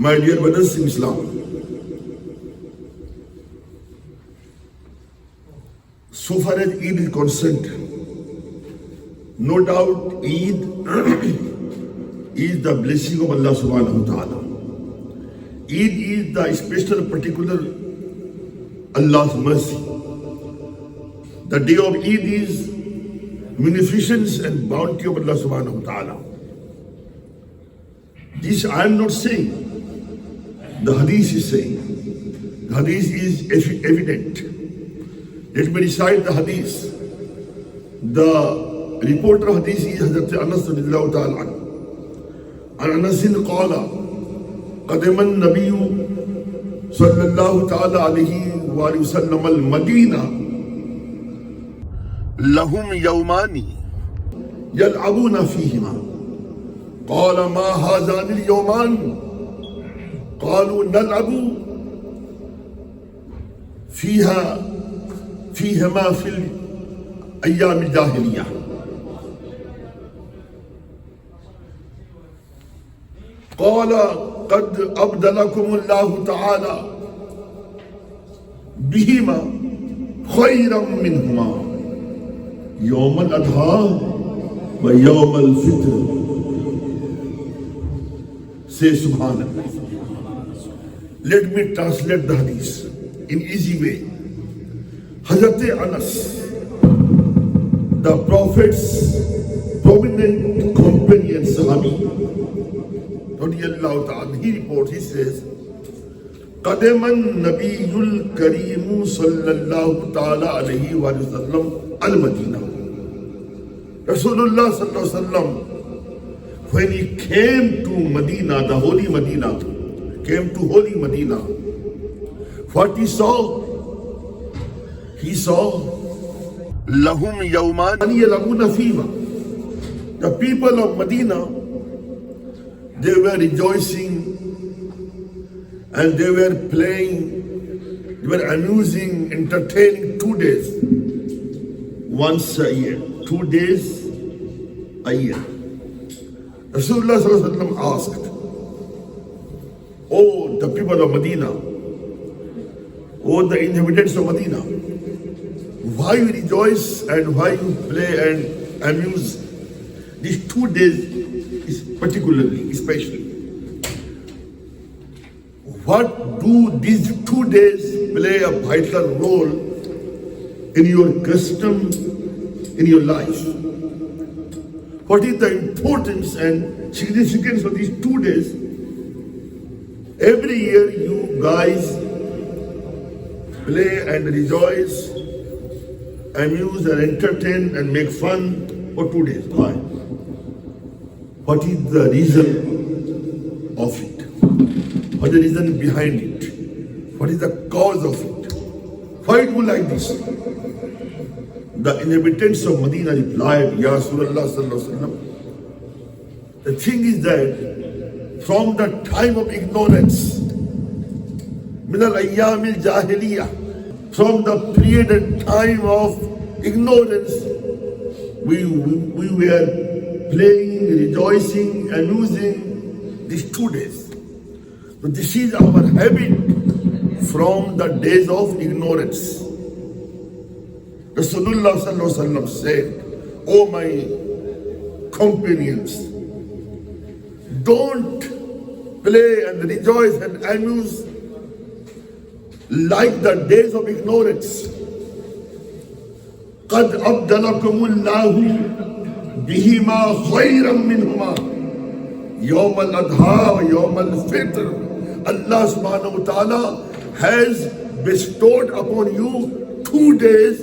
My dear brothers in Islam, so far as Eid is concerned, no doubt Eid is the blessing of Allah subhanahu wa ta'ala. Eid is the special particular Allah's mercy. The day of Eid is munificence and bounty of Allah subhanahu wa ta'ala. This I am not saying. The hadith is saying. The hadith is evident. Let me recite the hadith. The reporter of hadith is Hazrat Anas radhiyallahu ta'ala anhu. An Anas qala قدم النبي صلى الله تعالى عليه وآله وسلم المدينة لهم يومان يلعبون فيهما قال ما هذان اليومان قالوا نلعب فيهما في أيام الجاهلية قال قد أبدلكم الله تعالى بهما خيرا منهما يوم الأضحى ويوم الفطر. Say Subhanallah. Let me translate the hadith in easy way. Hazrat Anas, the Prophet's prominent companion Sahabi, radiyallahu ta'ala, he reports, he says, Qadaman Nabiyul Kareem sallallahu ta'ala alayhi wa sallam al-Madinah. Rasulullah sallallahu alayhi wa sallam, when he came to Medina, the holy Medina, came to holy Medina, what he saw? He saw lahum yawmani yalabuna fiha. The people of Medina, they were rejoicing and they were playing, they were amusing, entertaining 2 days, once a year, 2 days a year. Rasulullah sallallahu alaihi wasallam asked, "Oh, the people of Medina, oh, the inhabitants of Medina, why you rejoice and why you play and amuse these 2 days particularly, especially? What do these 2 days play a vital role in your custom, in your life? What is the importance and significance of these 2 days? Every year you guys play and rejoice, amuse and entertain and make fun for 2 days. Why? What is the reason of it? What is the reason behind it? What is the cause of it? Why do you like this? The inhabitants of Medina replied, Ya Rasulullah sallallahu alaihi wasallam, the thing is that from the time of ignorance, min al-ayyam al-jahiliyyah, from the period and time of ignorance, we were playing, rejoicing, amusing these 2 days. But this is our habit from the days of ignorance. Rasulullah sallallahu alaihi wasallam said, "O my companions, don't play and rejoice and amuse like the days of ignorance. قد أبدلكم الله بهما خيرا منهما يوم الأضحى ويوم الفطر." Allah subhanahu wa ta'ala has bestowed upon you 2 days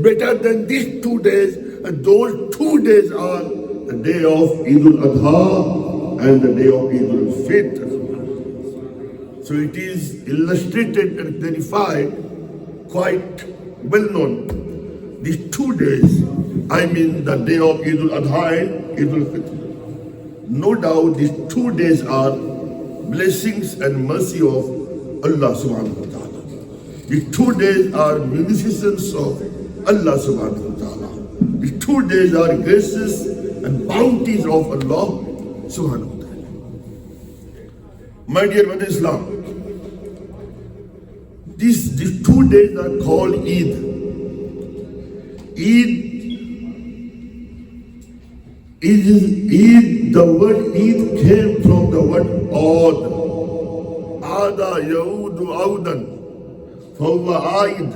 better than these 2 days, and those 2 days are the day of Eid al-Adha and the day of Eid al-Fitr. So it is illustrated and clarified, quite well known. These 2 days, I mean the day of Eid al-Adha and Eid al-Fitr. No doubt these 2 days are blessings and mercy of Allah subhanahu wa ta'ala. These 2 days are munificence of Allah subhanahu wa ta'ala. These 2 days are graces and bounties of Allah subhanahu wa ta'ala. My dear brother Islam, these 2 days are called Eid. Eid, the word Eid came from the word Aud. Ada Yahudu Audan. Fahuwa Aid.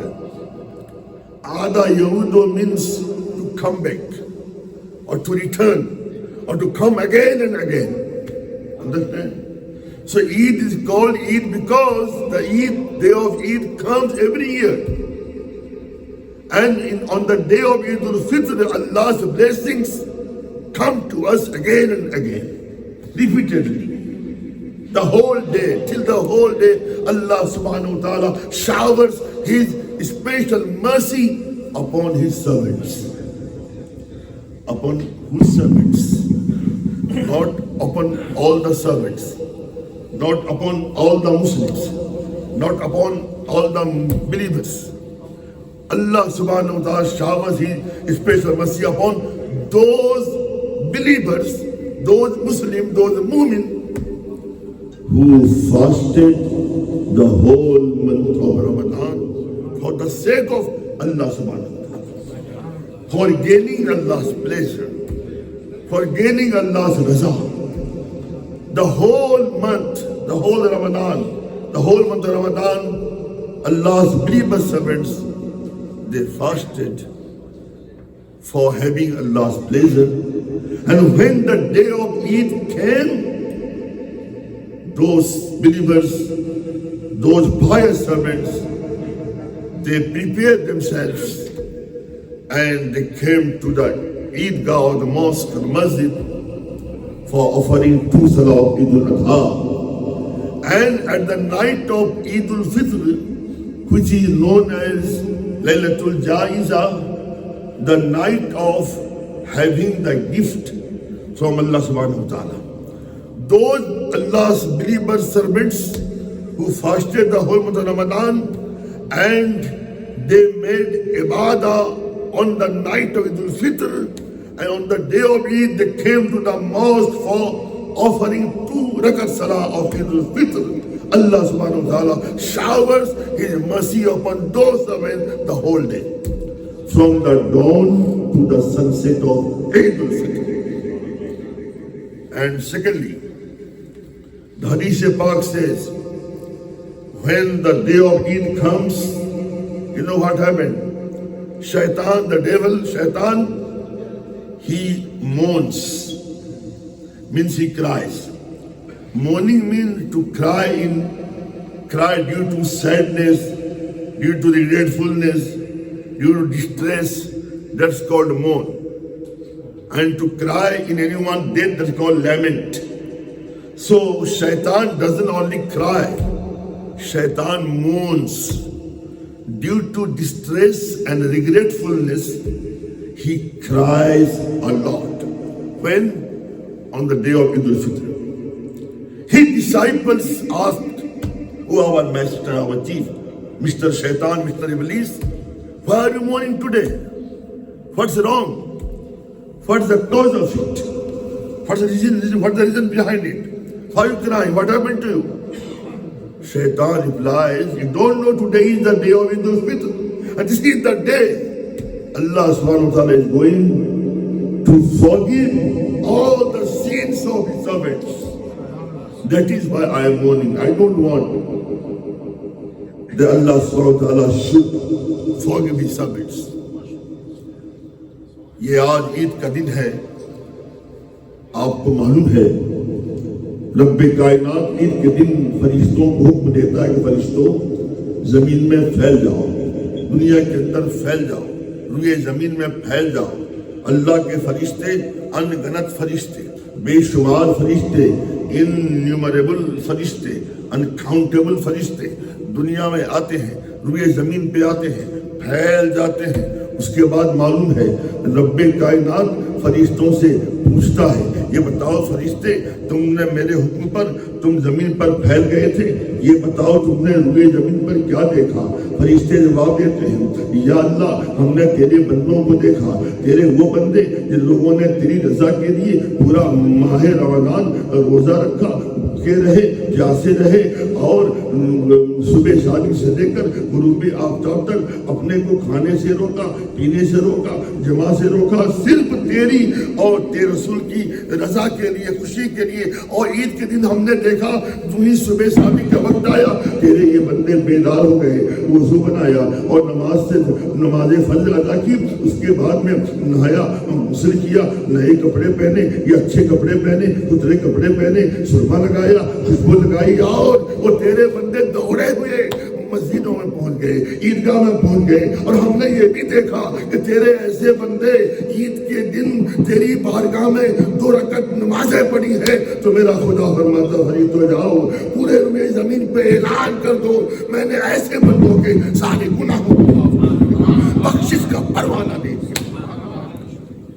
Ada Yahudu means to come back, or to return, or to come again and again. Understand? So Eid is called Eid because the day of Eid comes every year. And on the day of Eid al-Fitr, Allah's blessings come to us again and again, repeatedly. The whole day, till the whole day, Allah subhanahu wa ta'ala showers His special mercy upon His servants. Upon whose servants? Not upon all the servants. Not upon all the Muslims, not upon all the believers. Allah subhanahu wa ta'ala showers His special mercy upon those believers, those Muslims, those mu'min who fasted the whole month of Ramadan for the sake of Allah subhanahu wa ta'ala, for gaining Allah's pleasure, for gaining Allah's raza. The whole month, the whole month of Ramadan, Allah's believer servants, they fasted for having Allah's pleasure. And when the day of Eid came, those believers, those pious servants, they prepared themselves and they came to the Eidgah or the mosque, the masjid, for offering 2 salah of Eid al-Adha. And at the night of Eid al-Fitr, which is known as Laylatul Jaiza, the night of having the gift from Allah subhanahu wa ta'ala, those Allah's believer servants who fasted the whole month of Ramadan and they made ibadah on the night of Eid al-Fitr, and on the day of Eid, they came to the mosque for offering 2 rakat salah of Eid al-Fitr. Allah subhanahu wa ta'ala showers His mercy upon those servants the whole day, from the dawn to the sunset of Eid al-Fitr. And secondly, the Hadith Pak says, when the day of Eid comes, you know what happened? Shaitan, the devil, he mourns, means he cries. Mourning means to cry due to sadness, due to regretfulness, due to distress. That's called mourn. And to cry in anyone's death, that's called lament. So Shaitan doesn't only cry, Shaitan mourns. Due to distress and regretfulness, he cries a lot. When? On the day of Eid al-Fitr. His disciples asked, "O our master, our chief, Mr. Shaitan, Mr. Iblis, why are you mourning today? What's wrong? What's the cause of it? What's the reason behind it? Why are you crying? What happened to you?" Shaitan replies, "You don't know today is the day of Eid al-Fitr. And this is the day Allah subhanahu wa ta'ala is going to forgive all the sins of His servants. That is why I am mourning. I don't want that Allah subhanahu wa ta'ala should forgive His servants." ये आज ईद का दिन है. आपको मालूम है रब्बे कायनात ईद के दिन फरिश्तों को हुक्म देता है कि फरिश्तों जमीन में फैल जाओ, दुनिया के अंदर फैल जाओ, रुए जमीन में फैल जाओ. अल्लाह के फरिश्ते, अनगिनत फरिश्ते, बेशुमार फरिश्ते, इनन्यूमरेबल फरिश्ते, अनकाउंटेबल फरिश्ते दुनिया में आते हैं, रुए जमीन पे आते हैं, फैल जाते हैं. उसके बाद मालूम है रब्बे कायनात फरिश्तों से पूछता है, ये बताओ फरिश्ते, तुमने मेरे हुक्म पर तुम जमीन पर फैल गए थे, ये बताओ तुमने रुए जमीन पर क्या देखा? फरिश्ते जवाब देते हैं, या अल्लाह, हमने तेरे बंदों को देखा, तेरे वो बंदे जिन लोगों ने तेरी रजा के लिए पूरा माह रमजान रोजा रखा, بھوکے رہے پیاسے رہے اور صبح شادی سے لے کر غروب آفتاب تک اپنے کو کھانے سے روکا پینے سے روکا جمع سے روکا صرف تیری اور تیرے رسول کی رضا کے لیے خوشی کے لیے. اور عید کے دن ہم نے دیکھا جو ہی صبح شادی کا وقت آیا تیرے یہ بندے بیدار ہو گئے وضو بنایا اور نماز فجر ادا کی. اس کے بعد میں نہایا غسل کیا نئے کپڑے پہنے یا اچھے کپڑے پہنے ستھرے کپڑے پہنے سرما لگایا خوشبو لگائی اور وہ تیرے بندے دوڑے ہوئے مسجدوں میں پہنچ گئے عیدگاہ میں پہنچ گئے. اور ہم نے یہ بھی دیکھا کہ تیرے ایسے بندے عید کے دن تیری بارگاہ میں 2 رکعت نمازیں پڑھی ہے تو میرا خدا فرماتا فرید تو جاؤ پورے روئے زمین پہ اعلان کر دو میں نے ایسے بندوں کے سارے گناہوں کو بخشش کا پروانہ دے دیا.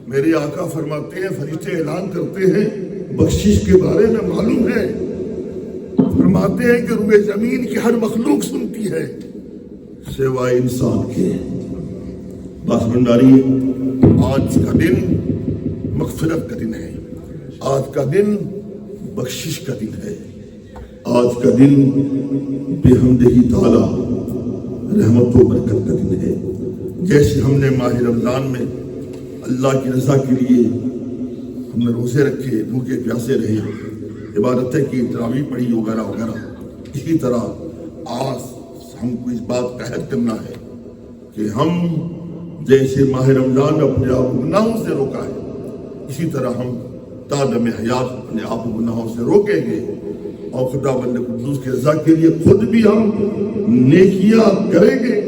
میرے آقا فرماتے ہیں فرشتے اعلان کرتے ہیں بخشش کے بارے میں معلوم ہے فرماتے ہیں کہ روئے زمین کی ہر مخلوق سنتی ہے سوائے انسان کے. باس بھنڈاری آج کا دن مغفرت کا دن ہے آج کا دن بخشش کا دن ہے آج کا دن بحمدہ تعالی رحمت و برکت کا دن ہے. جیسے ہم نے ماہ رمضان میں اللہ کی رضا کے لیے ہم نے روزے رکھے بھوکے پیاسے رہے عبادتیں کی تراویح پڑھی وغیرہ وغیرہ اسی طرح آج ہم کو اس بات کا عہد کرنا ہے کہ ہم جیسے ماہ رمضان میں اپنے آپ کو گناہوں سے روکا ہے اسی طرح ہم تا دم حیات اپنے آپ کو گناہوں سے روکیں گے اور خدا بند قدوس کے رضا کے لیے خود بھی ہم نیکیاں کریں گے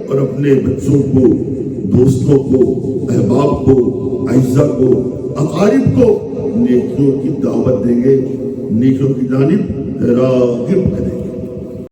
اور اپنے بچوں کو دوستوں کو احباب کو اعزاء کو اقارب کو نیکیوں کی دعوت دیں گے نیکیوں کی جانب راغب کریں گے.